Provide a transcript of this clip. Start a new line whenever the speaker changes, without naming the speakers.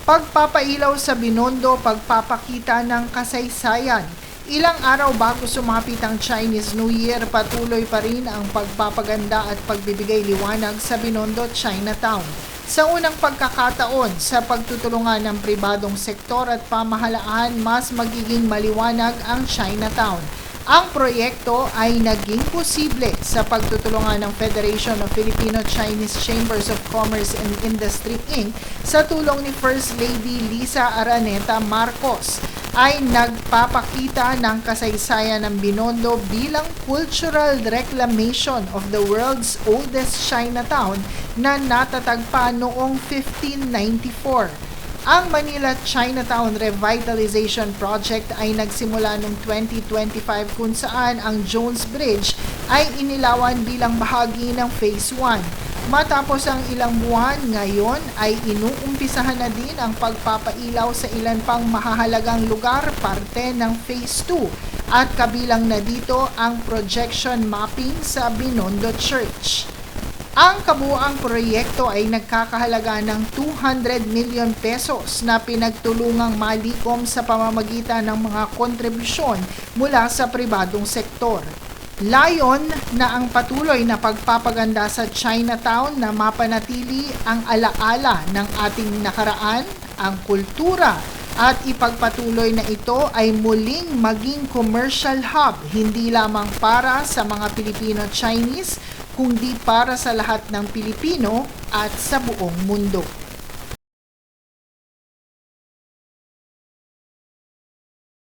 Pagpapailaw sa Binondo, pagpapakita ng kasaysayan. Ilang araw bago sumapit ang Chinese New Year, patuloy pa rin ang pagpapaganda at pagbibigay liwanag sa Binondo, Chinatown. Sa unang pagkakataon, sa pagtutulungan ng pribadong sektor at pamahalaan, mas magiging maliwanag ang Chinatown. Ang proyekto ay naging posible sa pagtutulungan ng Federation of Filipino-Chinese Chambers of Commerce and Industry Inc. sa tulong ni First Lady Lisa Araneta Marcos ay nagpapakita ng kasaysayan ng Binondo bilang cultural reclamation of the world's oldest Chinatown na natatagpa noong 1594. Ang Manila Chinatown Revitalization Project ay nagsimula noong 2025 kung saan ang Jones Bridge ay inilawan bilang bahagi ng Phase 1. Matapos ang ilang buwan, ngayon ay inuumpisahan na din ang pagpapailaw sa ilan pang mahahalagang lugar parte ng Phase 2 at kabilang na dito ang projection mapping sa Binondo Church. Ang kabuuang proyekto ay nagkakahalaga ng 200 million pesos na pinagtulungang malikom sa pamamagitan ng mga kontribusyon mula sa pribadong sektor. Layon na ang patuloy na pagpapaganda sa Chinatown na mapanatili ang alaala ng ating nakaraan, ang kultura, at ipagpatuloy na ito ay muling maging commercial hub hindi lamang para sa mga Pilipino-Chinese kundi para sa lahat ng Pilipino at sa buong mundo.